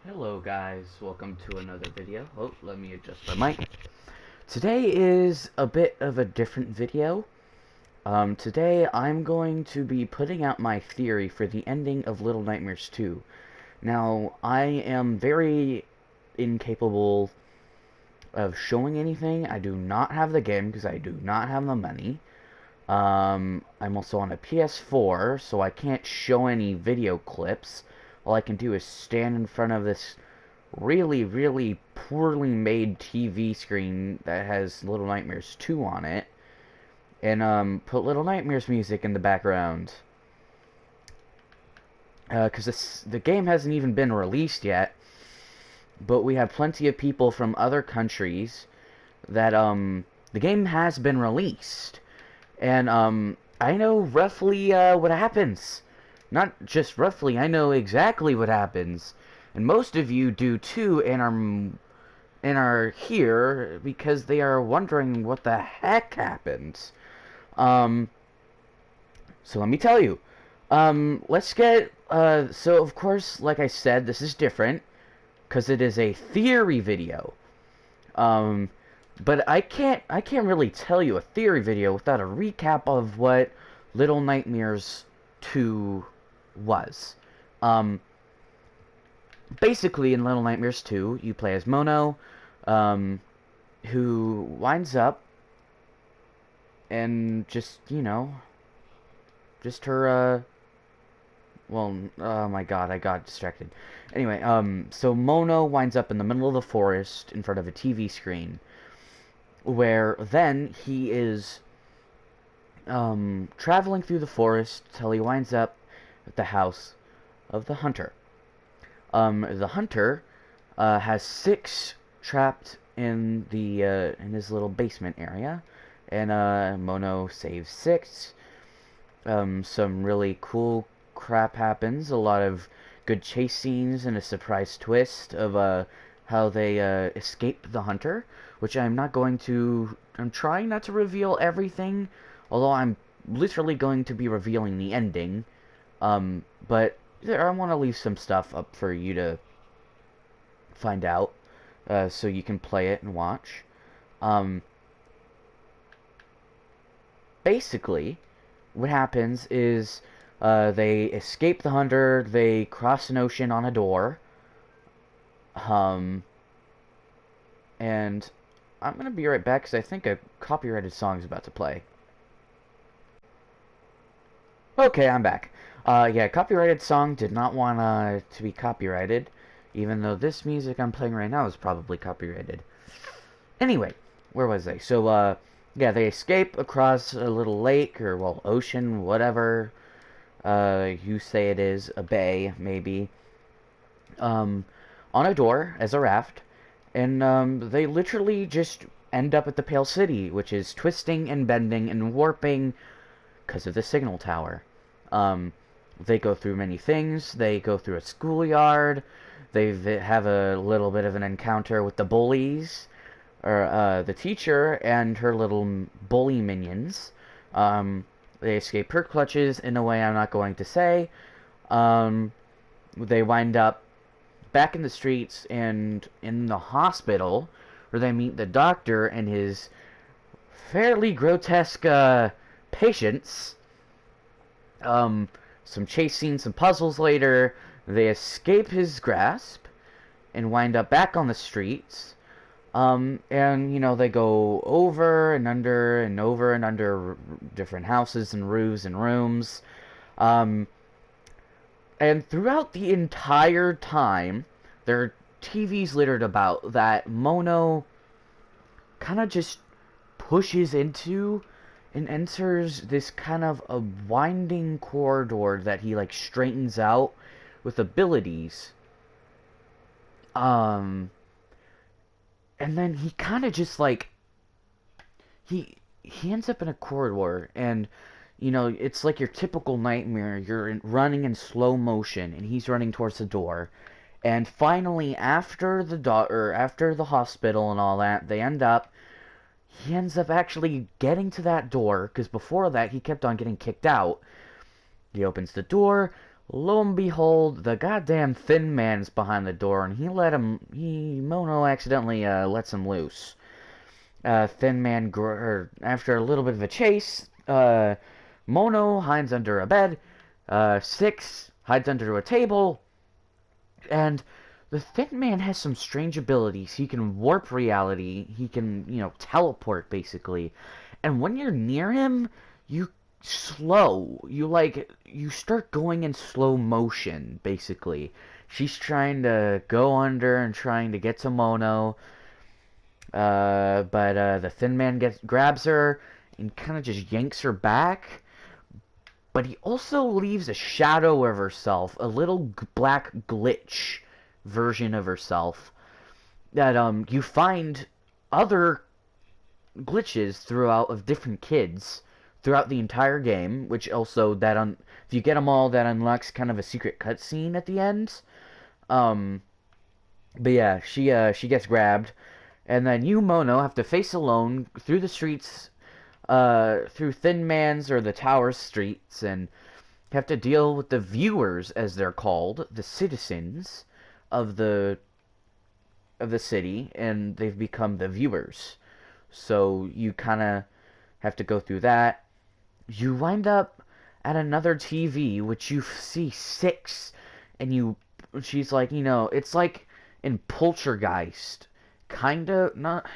Hello guys, welcome to another video. Oh, let me adjust my mic. Today is a bit of a different video. Today I'm going to be putting out my theory for the ending of Little Nightmares 2. Now, I am very incapable of showing anything. I do not have the game because I do not have the money. I'm also on a PS4, so I can't show any video clips. All I can do is stand in front of this really poorly made TV screen that has Little Nightmares 2 on it, and put Little Nightmares music in the background. Because the game hasn't even been released yet, but we have plenty of people from other countries that the game has been released, and I know roughly what happens. Not just roughly, I know exactly what happens. And most of you do too, and are here because they are wondering what the heck happens. Um, so let me tell you. Let's get so of course, like I said, this is different because it is a theory video. Um, but I can't really tell you a theory video without a recap of what Little Nightmares 2 was. Um, Basically, in Little Nightmares 2, you play as Mono, um, who winds up and just her, well, oh my god, I got distracted. Anyway, so Mono winds up in the middle of the forest in front of a TV screen, where then he is, traveling through the forest till he winds up at the house of the hunter. The hunter has six trapped in his little basement area, and Mono saves six. Some really cool crap happens. A lot of good chase scenes and a surprise twist of how they escape the hunter, which I'm not going to. I'm trying not to reveal everything, although I'm literally going to be revealing the ending. But I want to leave some stuff up for you to find out, so you can play it and watch. Um, Basically, what happens is they escape the hunter, they cross an ocean on a door, um, and I'm going to be right back because I think a copyrighted song is about to play. Okay, I'm back. Yeah, copyrighted song did not want to be copyrighted, even though this music I'm playing right now is probably copyrighted. Anyway, where was I? So, yeah, they escape across a little lake, or, well, ocean, whatever you say it is, a bay, maybe, um, on a door as a raft, and they literally just end up at the Pale City, which is twisting and bending and warping because of the signal tower. Um, they go through many things. They go through a schoolyard. They have a little bit of an encounter with the bullies, or the teacher and her little bully minions. They escape her clutches in a way I'm not going to say. Um, they wind up back in the streets and in the hospital, where they meet the doctor and his fairly grotesque patients. Some chase scenes, some puzzles later. They escape his grasp and wind up back on the streets. And, they go over and under and over and under different houses and roofs and rooms. Um, and throughout the entire time, there are TVs littered about that Mono kind of just pushes into and enters this kind of a winding corridor that he, like, straightens out with abilities. Um, and then he kind of just, like, he ends up in a corridor, and it's like your typical nightmare. You're running in slow motion, and he's running towards the door. And finally, after after the hospital and all that, he ends up actually getting to that door, because before that he kept on getting kicked out. He opens the door, Lo and behold, the goddamn Thin Man's behind the door, and Mono accidentally lets him loose. Thin Man, after a little bit of a chase, Mono hides under a bed, Six hides under a table, and the Thin Man has some strange abilities. He can warp reality, he can, teleport, basically. And when you're near him, you you start going in slow motion, basically. She's trying to go under and trying to get to Mono, but the Thin Man grabs her and kind of just yanks her back. But he also leaves a shadow of herself, a little black glitch version of herself that you find other glitches throughout of different kids throughout the entire game, which also if you get them all, that unlocks kind of a secret cutscene at the end. But yeah, she gets grabbed, and then you, Mono, have to face alone through the streets, through Thin Man's or the Tower streets, and have to deal with the viewers, as they're called, the citizens of the city, and they've become the viewers. So you kind of have to go through that. You wind up at another TV, which you see Six, and she's like, it's like in Poltergeist, kind of not.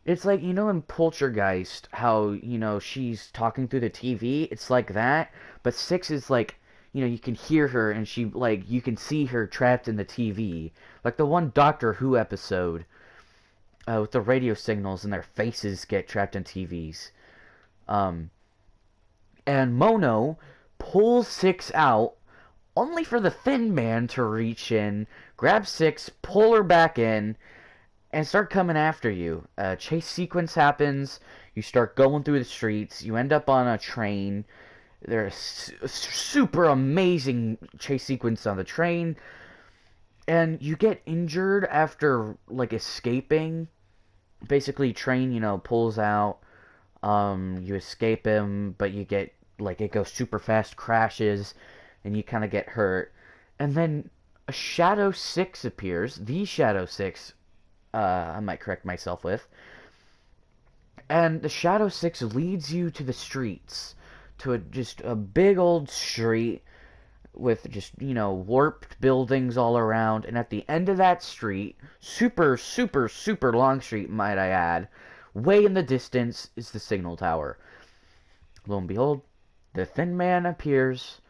It's like, in Poltergeist, how, she's talking through the TV. It's like that, but Six is like, you can hear her, and you can see her trapped in the TV. Like the one Doctor Who episode, with the radio signals, and their faces get trapped in TVs. And Mono pulls Six out, only for the Thin Man to reach in, grab Six, pull her back in, and start coming after you. A chase sequence happens. You start going through the streets. You end up on a train. There's a super amazing chase sequence on the train. And you get injured after, escaping. Basically, train, pulls out. You escape him, but you get, it goes super fast, crashes, and you kind of get hurt. And then a Shadow 6 appears. The Shadow 6, I might correct myself with. And the Shadow 6 leads you to the streets. To just a big old street with just, warped buildings all around. And at the end of that street, super, super, super long street, might I add, way in the distance is the signal tower. Lo and behold, the Thin Man appears,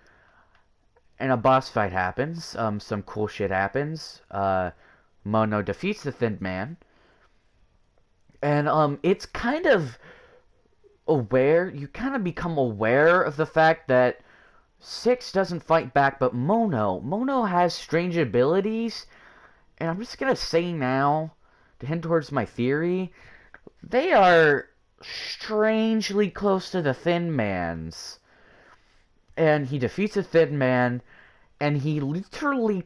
and a boss fight happens. Some cool shit happens. Mono defeats the Thin Man. And it's kind of you kind of become aware of the fact that Six doesn't fight back, but Mono has strange abilities. And I'm just gonna say now, to hint towards my theory, they are strangely close to the Thin Man's. And he defeats the Thin Man, and he literally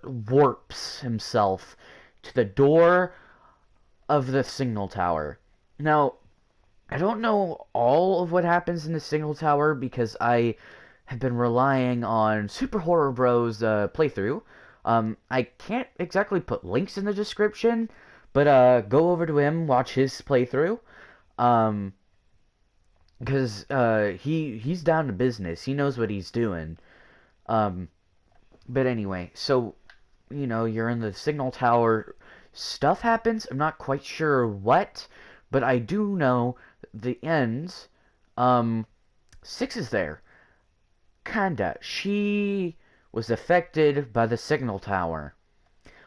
warps himself to the door of the signal tower. Now, I don't know all of what happens in the signal tower because I have been relying on Super Horror Bros' playthrough. I can't exactly put links in the description, but go over to him, watch his playthrough. Because he's down to business. He knows what he's doing. But anyway, so, you're in the signal tower. Stuff happens. I'm not quite sure what, but I do know the end. Six is there. Kinda. She was affected by the signal tower.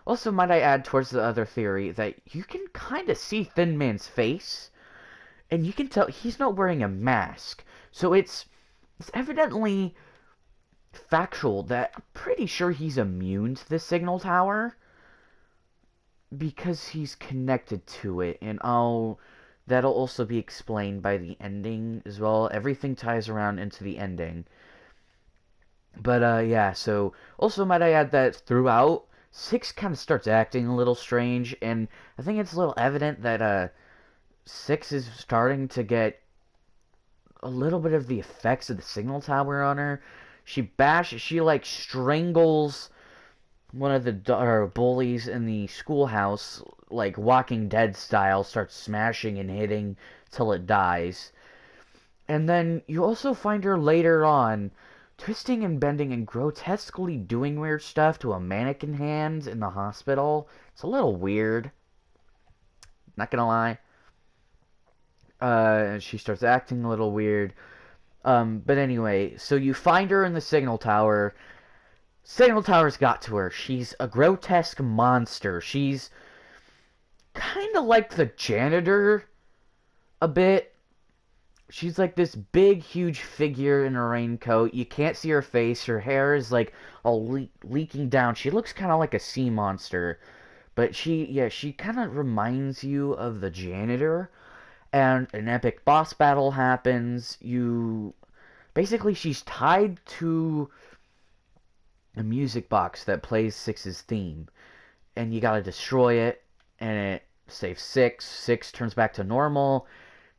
Also, might I add towards the other theory that you can kind of see Thin Man's face, and you can tell he's not wearing a mask. So it's evidently factual that I'm pretty sure he's immune to the signal tower because he's connected to it, and that'll also be explained by the ending as well. Everything ties around into the ending. But yeah, so also might I add that throughout, Six kind of starts acting a little strange, and I think it's a little evident that Six is starting to get a little bit of the effects of the signal tower on her. She like strangles one of the bullies in the schoolhouse, like Walking Dead style, starts smashing and hitting till it dies. And then you also find her later on twisting and bending and grotesquely doing weird stuff to a mannequin hand in the hospital. It's a little weird, not gonna lie. She starts acting a little weird. But anyway, so you find her in the signal tower. Signal tower's got to her. She's a grotesque monster. She's kind of like the janitor a bit. She's like this big, huge figure in a raincoat. You can't see her face. Her hair is like all leaking down. She looks kind of like a sea monster. But she kind of reminds you of the janitor. And an epic boss battle happens. Basically, she's tied to a music box that plays Six's theme. And you gotta destroy it. And it saves Six. Six turns back to normal.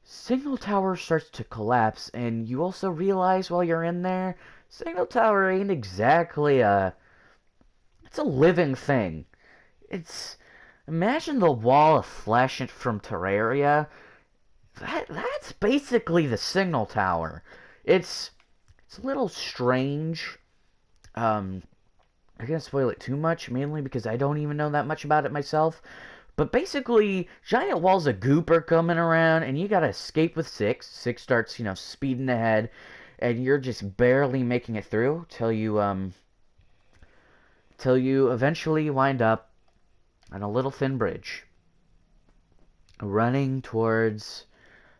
Signal Tower starts to collapse, and you also realize while you're in there, Signal Tower ain't exactly it's a living thing. Imagine the wall of flesh from Terraria. That's basically the Signal Tower. It's a little strange. I'm gonna spoil it too much, mainly because I don't even know that much about it myself. But basically, giant walls of goop are coming around, and you gotta escape with Six. Six starts, speeding ahead, and you're just barely making it through till you eventually wind up on a little thin bridge, running towards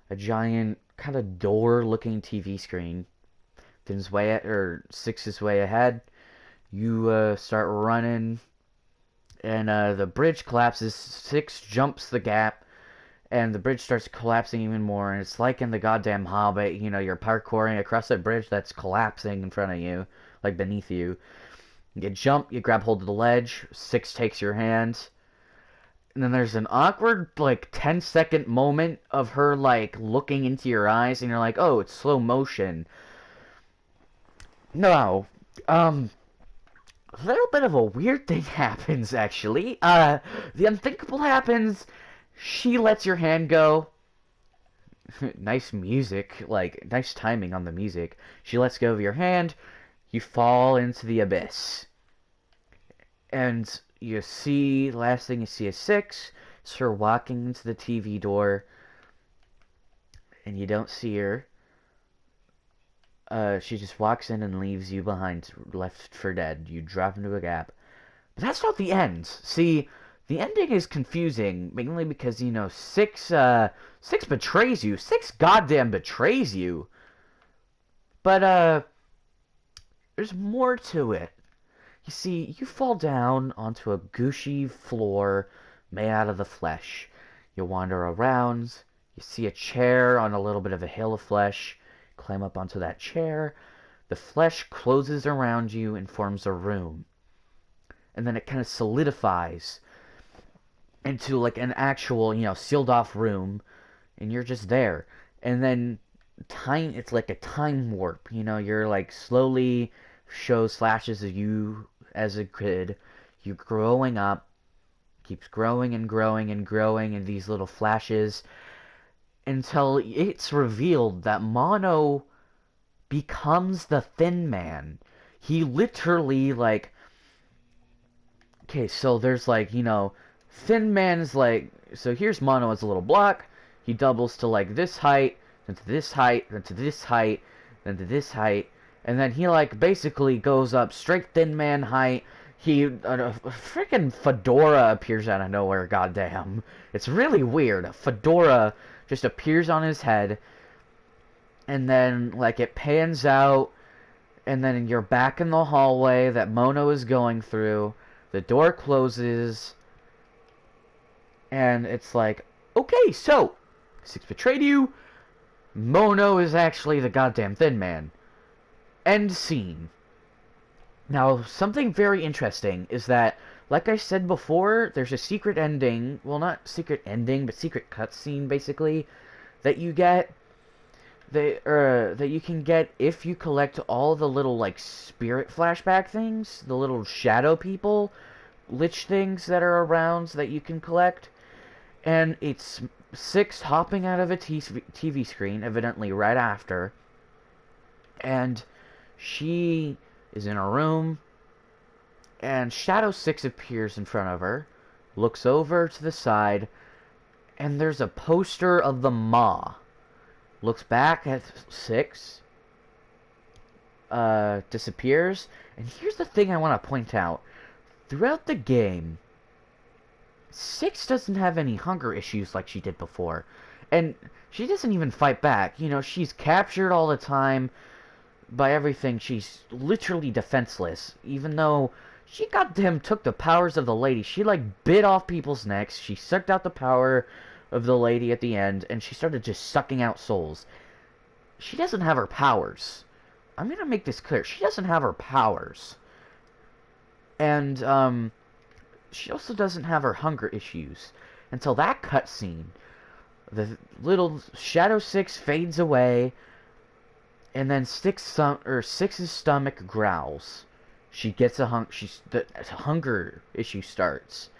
a giant kind of door-looking TV screen. Six's way ahead. You start running. And the bridge collapses. Six jumps the gap, and the bridge starts collapsing even more. And it's like in the goddamn Hobbit, you're parkouring across a bridge that's collapsing in front of you, like beneath you. You jump, you grab hold of the ledge. Six takes your hand, and then there's an awkward, like 10-second moment of her like looking into your eyes, and you're like, oh, it's slow motion. No, a little bit of a weird thing happens, actually. The unthinkable happens. She lets your hand go. Nice music, like, nice timing on the music. She lets go of your hand. You fall into the abyss. And last thing you see is Six. It's her walking into the TV door. And you don't see her. She just walks in and leaves you behind, left for dead. You drop into a gap. But that's not the end. See, the ending is confusing, mainly because, Six betrays you. Six goddamn betrays you. But, there's more to it. You see, you fall down onto a gushy floor made out of the flesh. You wander around. You see a chair on a little bit of a hill of flesh. Climb up onto that chair. The flesh closes around you and forms a room. And then it kind of solidifies into like an actual, sealed off room. And you're just there. And then it's like a time warp. You're like slowly shows flashes of you as a kid. You growing up. Keeps growing and growing and growing in these little flashes. Until it's revealed that Mono becomes the Thin Man. He literally, like... Okay, so there's, like, Thin Man's, like... So here's Mono as a little block. He doubles to, like, this height, then to this height, then to this height, then to this height. And then he, like, basically goes up straight Thin Man height. A freaking fedora appears out of nowhere, goddamn. It's really weird. A fedora just appears on his head, and then, like, it pans out, and then you're back in the hallway that Mono is going through. The door closes, and it's like, okay, so, Six betrayed you. Mono is actually the goddamn Thin Man. End scene. Now, something very interesting is that, like I said before, there's a secret ending. Well, not secret ending, but secret cutscene, basically, that you get. that you can get if you collect all the little like spirit flashback things, the little shadow people, lich things that are around that you can collect, and it's Six hopping out of a TV screen, evidently right after, and she is in a room, and Shadow 6 appears in front of her, looks over to the side, and there's a poster of the Maw. Looks back at 6, disappears, and here's the thing I want to point out. Throughout the game, 6 doesn't have any hunger issues like she did before. And she doesn't even fight back. You know, she's captured all the time by everything. She's literally defenseless. Even though she goddamn took the powers of the lady. She, like, bit off people's necks. She sucked out the power of the lady at the end. And she started just sucking out souls. She doesn't have her powers. I'm gonna make this clear. She doesn't have her powers. And, she also doesn't have her hunger issues. Until that cutscene, the little Shadow 6 fades away, and then Six's stomach growls. She gets the hunger issue starts.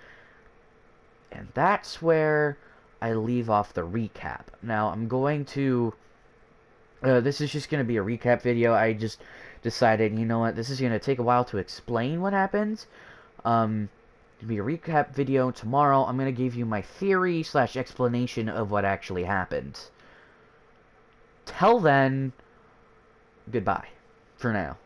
And that's where I leave off the recap. Now, I'm going to... this is just going to be a recap video. I just decided, you know what, this is going to take a while to explain what happens. It'll be a recap video tomorrow. I'm going to give you my theory / explanation of what actually happened. Till then, goodbye for now.